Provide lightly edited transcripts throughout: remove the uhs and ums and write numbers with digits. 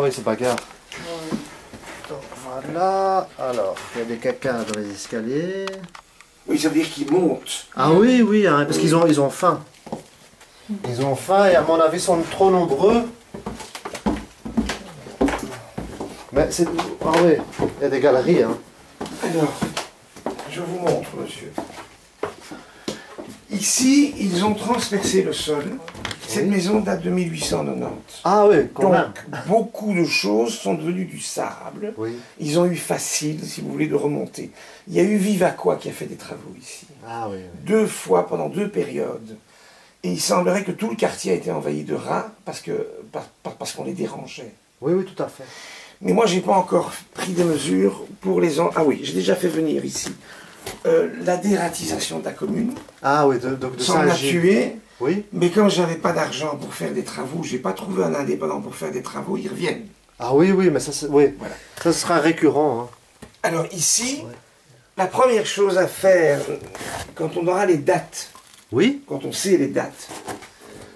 Ah oui, c'est bagarre. Donc, voilà. Alors, il y a des caca dans les escaliers. Oui, ça veut dire qu'ils montent. Ah oui, oui, hein, parce qu'ils ont faim. Ils ont faim et à mon avis, ils sont trop nombreux. Mais c'est... Ah oui, il y a des galeries. Hein. Alors, je vous montre, monsieur. Ici, ils ont transpercé le sol. Cette maison date de 1890. Ah oui, quand même. Donc, beaucoup de choses sont devenues du sable. Oui. Ils ont eu facile, si vous voulez, de remonter. Il y a eu Vivacois qui a fait des travaux ici. Ah oui, oui. 2 fois, pendant 2 périodes. Et il semblerait que tout le quartier a été envahi de rats parce qu'on les dérangeait. Oui, oui, tout à fait. Mais moi, je n'ai pas encore pris des mesures pour les... Ah oui, j'ai déjà fait venir ici la dératisation de la commune. Ah oui, donc de sans la tuer. Oui. Mais comme je n'avais pas d'argent pour faire des travaux, je n'ai pas trouvé un indépendant pour faire des travaux, ils reviennent. Ah oui, oui, mais ça, oui. Voilà. Ça sera récurrent. Hein. Alors ici, la première chose à faire, quand on aura les dates, oui. Quand on sait les dates,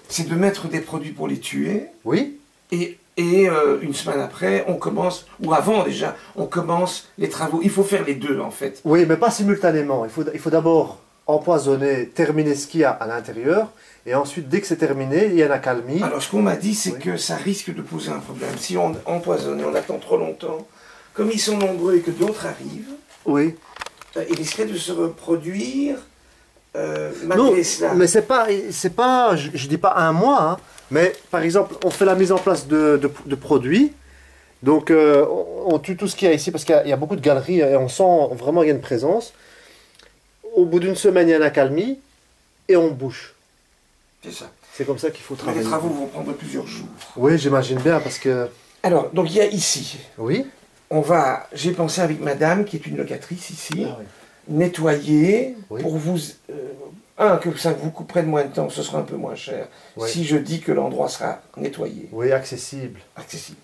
c'est de mettre des produits pour les tuer. Oui. Et une semaine après, on commence, ou avant déjà, on commence les travaux. Il faut faire les deux en fait. Oui, mais pas simultanément. Il faut d'abord empoisonner, terminer ce qu'il y a à l'intérieur. Et ensuite, dès que c'est terminé, il y a une accalmie. Alors, ce qu'on m'a dit, c'est que ça risque de poser un problème. Si on empoisonne et on attend trop longtemps, comme ils sont nombreux et que d'autres arrivent, oui. Il risquerait de se reproduire non, cela. Mais c'est pas, je dis pas un mois, hein, mais par exemple, on fait la mise en place de produits. Donc, on tue tout ce qu'il y a ici parce qu'il y a beaucoup de galeries et on sent vraiment qu'il y a une présence. Au bout d'une semaine, il y a une accalmie et on bouche. C'est ça. C'est comme ça qu'il faut travailler. Les travaux vont prendre plusieurs jours. Oui, j'imagine bien parce que... Alors, donc il y a ici. Oui. J'ai pensé avec madame, qui est une locatrice ici, ah, oui. nettoyer oui. pour vous... que ça vous couperait de moins de temps, ce sera un peu moins cher. Oui. Si je dis que l'endroit sera nettoyé. Oui, accessible. Accessible.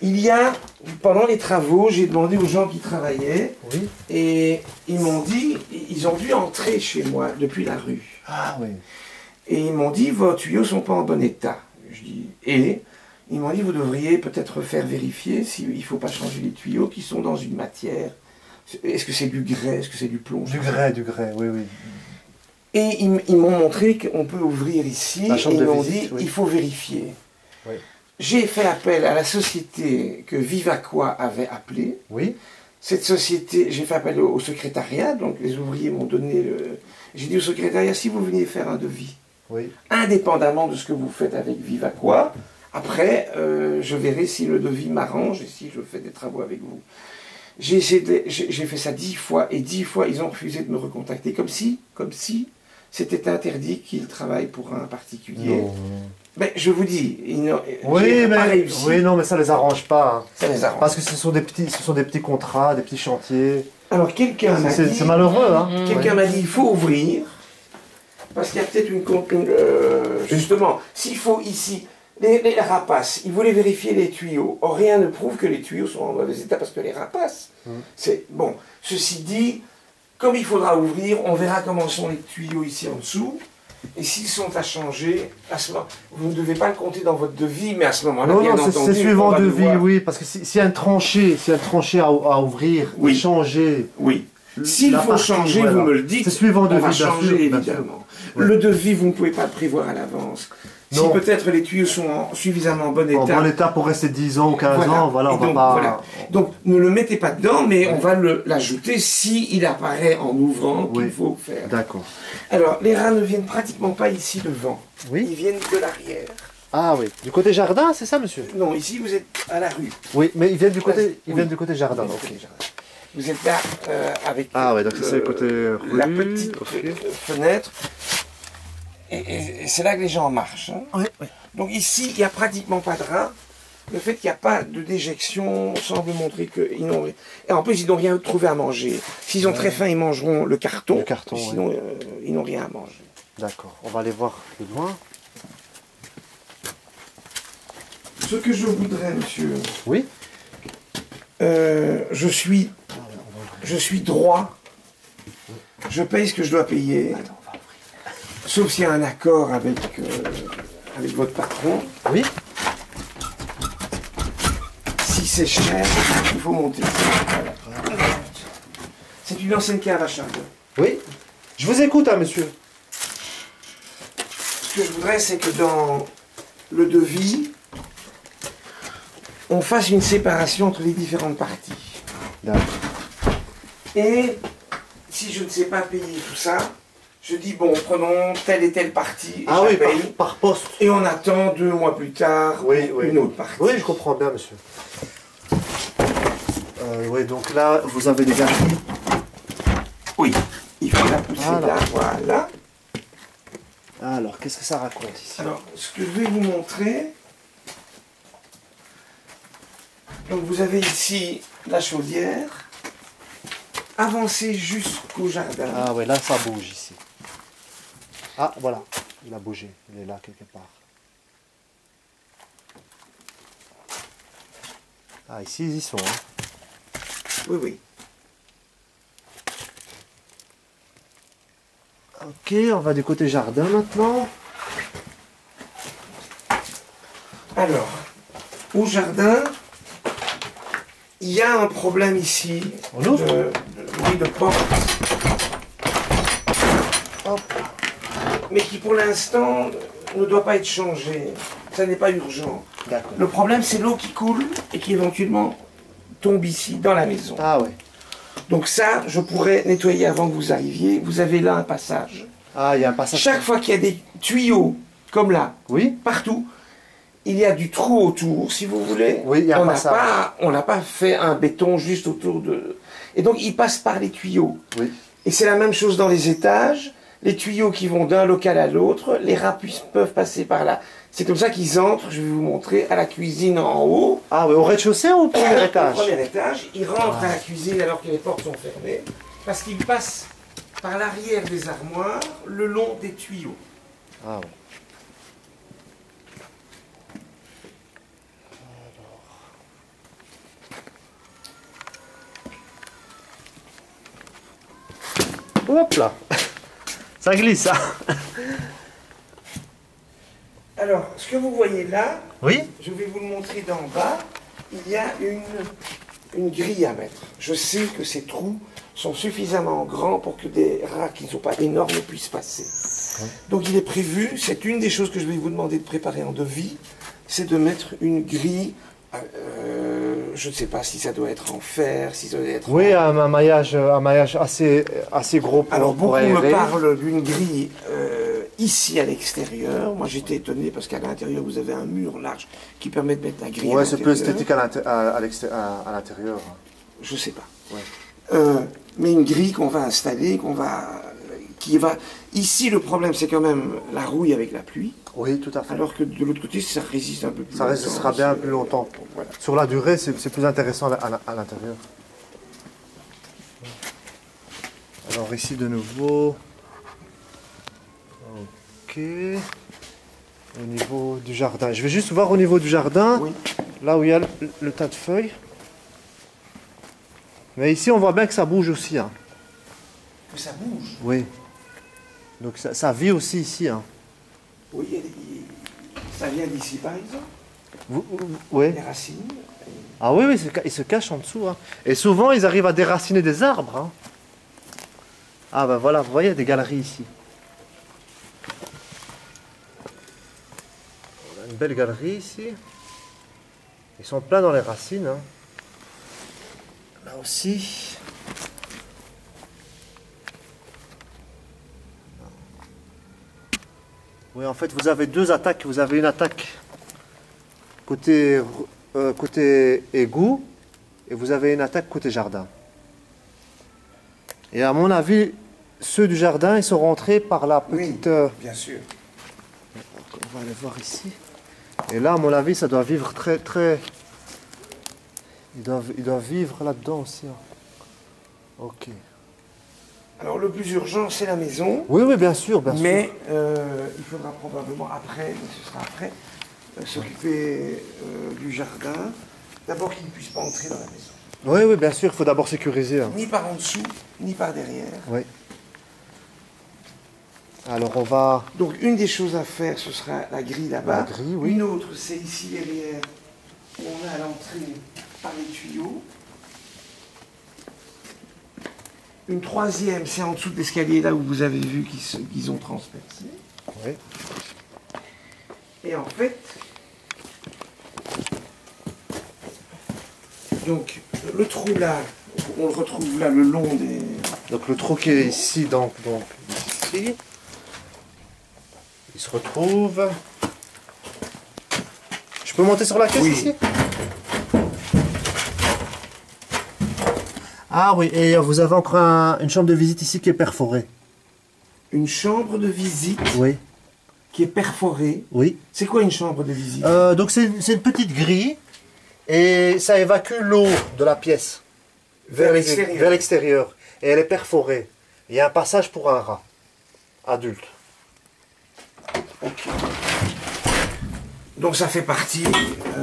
Il y a, pendant les travaux, j'ai demandé aux gens qui travaillaient, oui. et ils m'ont dit, ils ont dû entrer chez moi depuis la rue. Ah oui. Et ils m'ont dit, vos tuyaux ne sont pas en bon état. Je dis, et ils m'ont dit, vous devriez peut-être faire vérifier s'il ne faut pas changer les tuyaux qui sont dans une matière. Est-ce que c'est du grès, est-ce que c'est du plomb? Du grès, oui, oui. Et ils m'ont montré qu'on peut ouvrir ici, et ils m'ont dit, il faut vérifier. Oui. J'ai fait appel à la société que Vivacois avait appelée. Oui. Cette société, j'ai fait appel au secrétariat, donc les ouvriers m'ont donné le... J'ai dit au secrétariat, si vous veniez faire un devis, oui. indépendamment de ce que vous faites avec Vivacois, après, je verrai si le devis m'arrange et si je fais des travaux avec vous. J'ai fait ça 10 fois, et 10 fois, ils ont refusé de me recontacter, comme si c'était interdit qu'ils travaillent pour un particulier. Non. Mais je vous dis, oui, pas réussi. Oui, non, mais ça les arrange pas. Hein. Ça les arrange. Parce que ce sont des petits contrats, des petits chantiers. Alors quelqu'un m'a dit... C'est malheureux, hein. Quelqu'un m'a dit, il faut ouvrir, parce qu'il y a peut-être justement, s'il faut ici, les rapaces, ils voulaient vérifier les tuyaux. Or, rien ne prouve que les tuyaux sont en mauvais état, parce que les rapaces, c'est... Bon, ceci dit, comme il faudra ouvrir, on verra comment sont les tuyaux ici en dessous. Et s'ils sont à changer, à ce moment, vous ne devez pas le compter dans votre devis, mais à ce moment-là, bien entendu... c'est suivant devis, oui, parce que s'il y a un tranché à ouvrir, oui. Changer... Oui. S'il faut changer, voilà. Vous me le dites, c'est suivant on devis, va changer, évidemment. Oui. Le devis, vous ne pouvez pas le prévoir à l'avance. Si peut-être les tuyaux sont en suffisamment bon état... En bon état pour rester 10 ans ou 15 ans, voilà, on va pas... Voilà. Donc, ne le mettez pas dedans, mais on va l'ajouter s'il apparaît en ouvrant qu'il faut faire. D'accord. Alors, les rats ne viennent pratiquement pas ici devant. Oui. Ils viennent de l'arrière. Ah oui. Du côté jardin, c'est ça, monsieur? Non, ici, vous êtes à la rue. Oui, mais ils viennent du côté, viennent du côté jardin. Okay. Vous êtes là avec donc ça c'est le côté rue, la petite fenêtre. Et c'est là que les gens marchent. Hein. Oui, oui. Donc ici, il n'y a pratiquement pas de rats. Le fait qu'il n'y a pas de déjection semble montrer qu'ils n'ont... Et en plus, ils n'ont rien trouvé à manger. S'ils ont très faim, ils mangeront le carton. Sinon, ils n'ont rien à manger. D'accord. On va aller voir plus loin. Ce que je voudrais, monsieur... Oui. Je suis droit. Je paye ce que je dois payer. Sauf s'il y a un accord avec votre patron. Oui. si c'est cher, il faut monter. Voilà. C'est une ancienne cave à charbon. Oui. Je vous écoute, hein, monsieur. Ce que je voudrais, c'est que dans le devis, on fasse une séparation entre les différentes parties. D'accord. Et si je ne sais pas payer tout ça, je dis bon, prenons telle et telle partie, et Ah oui, j'appelle, par poste. et on attend 2 mois plus tard Oui, oui. une autre partie. Oui, je comprends bien, monsieur. Oui, donc là, vous avez des galeries. Oui, il faut la pousser Voilà. là, voilà. Alors, qu'est-ce que ça raconte ici? Alors, ce que je vais vous montrer, donc vous avez ici la chaudière, avancez jusqu'au jardin. Ah ouais, là, ça bouge ici. Ah, voilà. Il a bougé. Il est là, quelque part. Ah, ici, ils y sont. Hein. Oui, oui. Ok, on va du côté jardin maintenant. Alors, au jardin, il y a un problème ici On ouvre de porte, Hop. mais qui pour l'instant ne doit pas être changé. Ça n'est pas urgent. D'accord. Le problème, c'est l'eau qui coule et qui éventuellement tombe ici, dans la maison. Ah ouais. Donc ça, je pourrais nettoyer avant que vous arriviez. Vous avez là un passage. Ah, il y a un passage. Chaque fois qu'il y a des tuyaux, comme là, Oui. partout, il y a du trou autour, si vous voulez. Oui, il y a un on n'a passage. on n'a pas fait un béton juste autour de... Et donc, il passe par les tuyaux. Oui. Et c'est la même chose dans les étages. Les tuyaux qui vont d'un local à l'autre, les rats peuvent passer par là. C'est comme ça qu'ils entrent, je vais vous montrer, à la cuisine en haut. Ah oui, au rez-de-chaussée ou au premier étage? Au premier étage, ils rentrent à la cuisine alors que les portes sont fermées, parce qu'ils passent par l'arrière des armoires, le long des tuyaux. Ah oui. Hop là. Ça glisse, ça. Alors, ce que vous voyez là, Oui. je vais vous le montrer d'en bas, il y a une grille à mettre. Je sais que ces trous sont suffisamment grands pour que des rats qui ne sont pas énormes puissent passer. Oui. Donc il est prévu, c'est une des choses que je vais vous demander de préparer en devis, c'est de mettre une grille, je ne sais pas si ça doit être en fer, si ça doit être Oui, en... un maillage assez gros pour, Alors beaucoup me aérer. parlent d'une grille ici à l'extérieur. Moi j'étais étonné parce qu'à l'intérieur vous avez un mur large qui permet de mettre la grille. Ouais, c'est plus esthétique à l'intérieur. Je sais pas. Ouais. Mais une grille qu'on va installer, qui va. Ici le problème c'est quand même la rouille avec la pluie. Oui, tout à fait. Alors que de l'autre côté ça résiste un peu plus. Ça résistera bien plus longtemps. Voilà. Sur la durée, c'est plus intéressant à l'intérieur. Alors ici de nouveau. Ok. Au niveau du jardin. Je vais juste voir au niveau du jardin, Oui. là où il y a le tas de feuilles. Mais ici, on voit bien que ça bouge aussi. Hein. Que ça bouge. Oui. Donc ça vit aussi ici. Hein. Oui, ça vient d'ici par exemple. Oui. Les racines. Ah oui, oui, ils se cachent en dessous. Hein. Et souvent, ils arrivent à déraciner des arbres. Hein. Ah ben voilà, vous voyez, des galeries ici. On a une belle galerie ici. Ils sont pleins dans les racines. Hein. Là aussi. Oui, en fait, vous avez deux attaques. Vous avez une attaque côté égout et vous avez une attaque côté jardin. Et à mon avis, ceux du jardin, ils sont rentrés par la petite... Oui, bien sûr. On va aller voir ici. Et là, à mon avis, ça doit vivre très... Ils doivent vivre là-dedans aussi. Hein. Ok. Alors le plus urgent, c'est la maison. Oui, oui, bien sûr, bien sûr. Mais il faudra probablement après, mais ce sera après, s'occuper du jardin. D'abord qu'il ne puisse pas entrer dans la maison. Oui, oui, bien sûr, il faut d'abord sécuriser. Hein. Ni par en dessous, ni par derrière. Oui. Alors on va... Donc une des choses à faire, ce sera la grille là-bas. La grille, oui. Une autre, c'est ici derrière, où on a à l'entrée par les tuyaux. Une troisième, c'est en dessous de l'escalier, là où vous avez vu qu'ils ont transpercé. Oui. Et en fait, donc le trou là, on le retrouve là le long des... Donc le trou qui est ici, donc ici, il se retrouve. Je peux monter sur la caisse Oui. ici? Ah oui, et vous avez encore une chambre de visite ici qui est perforée. Une chambre de visite Oui, qui est perforée. oui. C'est quoi une chambre de visite? Donc c'est une petite grille et ça évacue l'eau de la pièce Vers l'extérieur. vers l'extérieur. Et elle est perforée. Il y a un passage pour un rat adulte. Ok. Donc ça fait partie...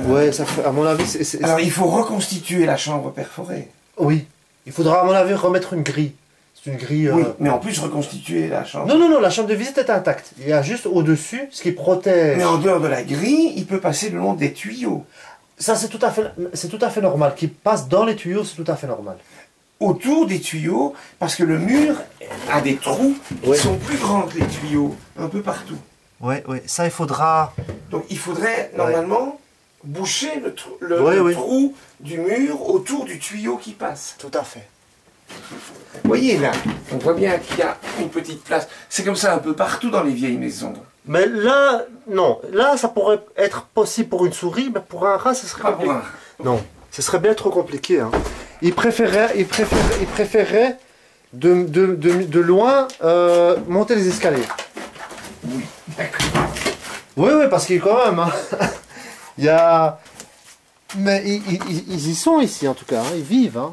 Ouais, ça fait, à mon avis, Alors il faut reconstituer la chambre perforée. oui. Il faudra, à mon avis, remettre une grille. C'est une grille... Oui, mais en plus reconstituer la chambre. Non, non, non, la chambre de visite est intacte. Il y a juste au-dessus ce qui protège. Mais en dehors de la grille, il peut passer le long des tuyaux. Ça, c'est tout à fait normal. Qu'il passe dans les tuyaux, c'est tout à fait normal. Autour des tuyaux, parce que le mur a des trous Oui. qui sont plus grands que les tuyaux, un peu partout. Oui, oui. Ça, il faudra... Donc il faudrait normalement boucher le Oui. trou du mur autour du tuyau qui passe. Tout à fait. Vous voyez là, on voit bien qu'il y a une petite place. C'est comme ça un peu partout dans les vieilles maisons. Mais là, non. Là, ça pourrait être possible pour une souris, mais pour un rat, ce serait Pas pour compliqué. un... Non, ce serait bien trop compliqué. Hein. Il préférerait de loin monter les escaliers. Oui, d'accord. Oui, oui, parce qu'il quand même, hein, il y a... Mais ils y sont ici, en tout cas, hein, ils vivent. Hein.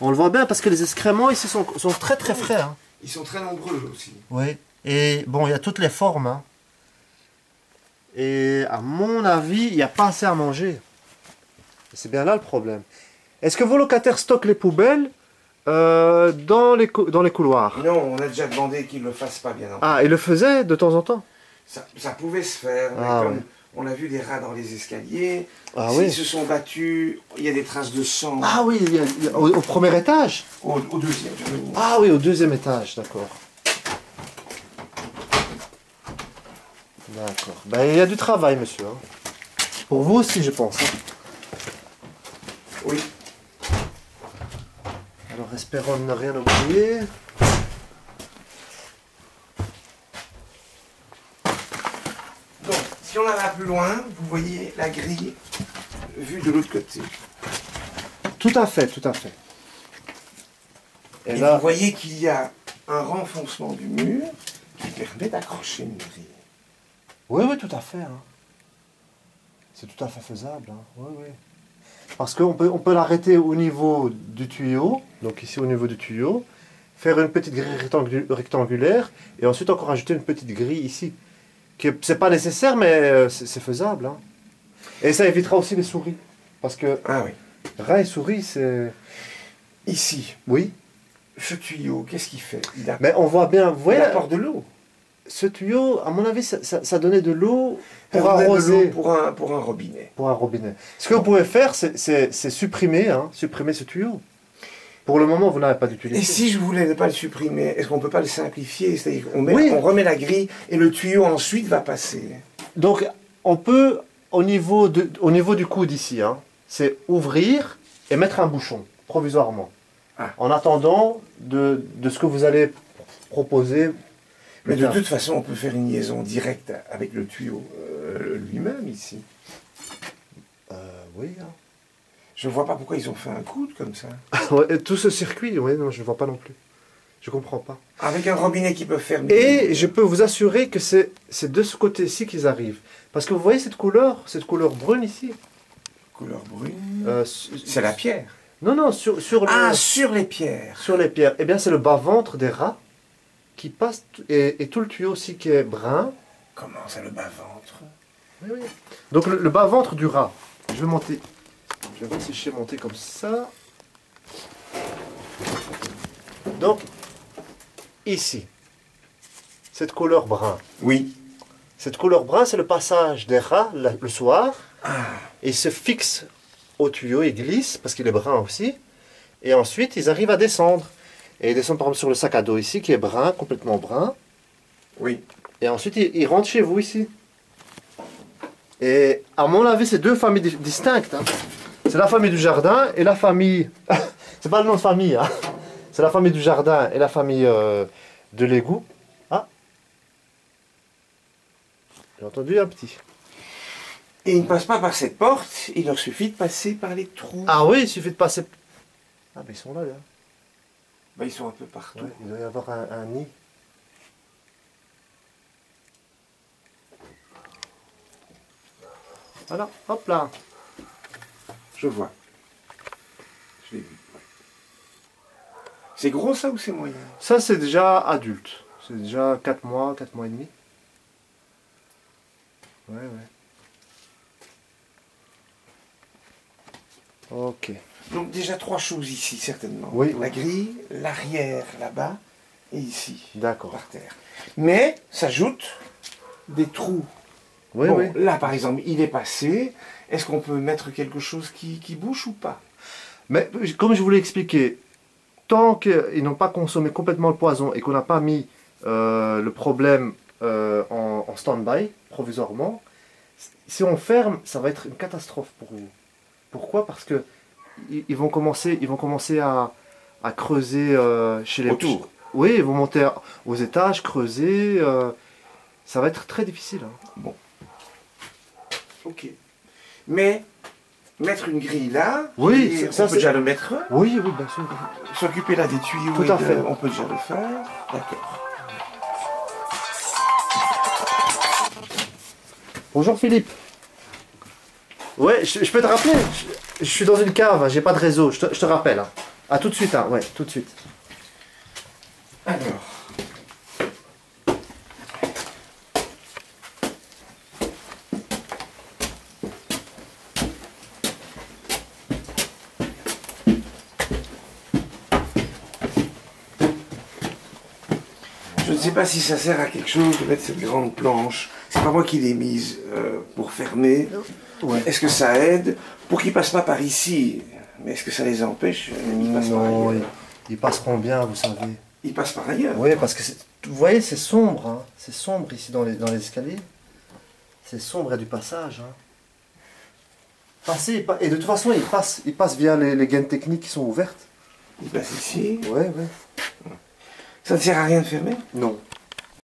On le voit bien, parce que les excréments ici sont très très frais. Hein. Ils sont très nombreux aussi. Oui, et bon, il y a toutes les formes. Hein. Et à mon avis, il n'y a pas assez à manger. C'est bien là le problème. Est-ce que vos locataires stockent les poubelles dans les couloirs? Non, on a déjà demandé qu'ils ne le fassent pas bien entendu. Ah, ils le faisaient de temps en temps? Ça pouvait se faire, mais Ah, comme oui. on a vu des rats dans les escaliers, Ah s'ils oui. se sont battus, il y a des traces de sang Ah oui, au premier étage? au deuxième. Je vous- Ah oui, au deuxième étage, d'accord. D'accord. Ben, il y a du travail, monsieur. Hein. Pour vous aussi, je pense. Hein. Oui. Alors, espérons ne rien oublier. Donc, si on en va plus loin, vous voyez la grille vue de l'autre côté. Tout à fait, tout à fait. Et là, vous voyez qu'il y a un renfoncement du mur qui permet d'accrocher une grille. oui, oui, tout à fait. Hein. C'est tout à fait faisable. Hein. Oui, oui. Parce qu'on peut l'arrêter au niveau du tuyau, donc ici au niveau du tuyau, faire une petite grille rectangulaire, et ensuite encore ajouter une petite grille ici. C'est pas nécessaire, mais c'est faisable. Hein. Et ça évitera aussi les souris. Parce que Ah oui. rats et souris, c'est... Ici, Oui, ce tuyau, qu'est-ce qu'il fait? mais on voit bien, vous Il voyez, apporte de l'eau. ce tuyau, à mon avis, ça donnait de l'eau pour Ça donne de l'eau arroser. pour un robinet. Pour un robinet. Ce que vous pouvez faire, c'est supprimer ce tuyau. Pour le moment, vous n'avez pas Et d'utilité. si je voulais ne pas le supprimer, est-ce qu'on ne peut pas le simplifier? C'est-à-dire qu'on Oui. on remet la grille et le tuyau ensuite va passer. Donc, on peut, au niveau du coude ici, hein, c'est ouvrir et mettre un bouchon, provisoirement. Ah. En attendant de ce que vous allez proposer. Mais plus de tard. toute façon, on peut faire une liaison directe avec le tuyau lui-même ici. Oui. Hein. Je ne vois pas pourquoi ils ont fait un coude comme ça. Ouais, tout ce circuit, oui, non, je ne vois pas non plus. Je comprends pas. Avec un robinet qui peut faire... Et je peux vous assurer que c'est de ce côté-ci qu'ils arrivent. Parce que vous voyez cette couleur brune ici. Couleur brune. C'est C'est la pierre. Non, non, sur Sur les pierres. sur les pierres. Eh bien, c'est le bas-ventre des rats qui passe, et tout le tuyau aussi qui est brun. Comment ça, le bas-ventre? Oui, oui. Donc, le bas-ventre du rat. Je vais monter. Je vais voir si je sais monter comme ça. Donc, ici, cette couleur brun. Oui. Cette couleur brun, c'est le passage des rats le soir. Ah. Et se fixe au tuyau, ils glissent, parce qu'il est brun aussi. Et ensuite, ils arrivent à descendre. Et ils descendent par exemple sur le sac à dos ici, qui est brun, complètement brun. Oui. Et ensuite, ils rentrent chez vous ici. Et à mon avis, c'est deux familles distinctes. Hein. C'est la famille du jardin et la famille... c'est pas le nom de famille. Hein. C'est la famille du jardin et la famille de l'égout. Ah. J'ai entendu un petit. Et ils ne passent pas par cette porte, il leur suffit de passer par les trous. Ah oui, il suffit de passer... Ah, mais ils sont là, là. Ben, ils sont un peu partout. Ouais, il doit y avoir un nid. Voilà, hop là. Je vois. Je l'ai vu. C'est gros ça ou c'est moyen? Ça, c'est déjà adulte. C'est déjà 4 mois et demi. Ouais, ouais. Ok. Donc déjà 3 choses ici, certainement. Oui, La oui. grille, l'arrière là-bas, et ici, D'accord. par terre. Mais s'ajoutent des trous. Oui, Bon, oui. là par exemple, il est passé. Est-ce qu'on peut mettre quelque chose qui bouge ou pas? Mais comme je vous l'ai expliqué, tant qu'ils n'ont pas consommé complètement le poison et qu'on n'a pas mis le problème en stand-by, provisoirement, si on ferme, ça va être une catastrophe pour vous. Pourquoi? Parce que ils vont commencer à creuser chez les... Autour. Oui, ils vont monter aux étages, creuser. Ça va être très difficile. Hein. Bon. Ok. Mais mettre une grille là, Oui, et ça, on peut c'est- déjà le mettre. Oui, oui, bien sûr. S'occuper là des tuyaux, Tout à fait. on peut déjà le faire. D'accord. Bonjour Philippe. Ouais, je peux te rappeler. Je suis dans une cave, hein, j'ai pas de réseau. Je te rappelle. Hein. À tout de suite. Hein. Ouais, tout de suite. Alors. Je ne sais pas si ça sert à quelque chose de mettre cette grande planche. C'est pas moi qui l'ai mise pour fermer. Ouais. Est-ce que ça aide pour qu'ils passent pas par ici? Mais est-ce que ça les empêche? Ils passent par Non, ailleurs. ils passeront bien, vous savez. Ils passent par ailleurs. Oui, parce que vous voyez, c'est sombre. Hein. C'est sombre ici dans les escaliers. C'est sombre, il y a du passage. Hein. Passez, et de toute façon, ils passent via les gaines techniques qui sont ouvertes. Ils passent ici. Ouais, ouais. Ça ne sert à rien de fermer? Non.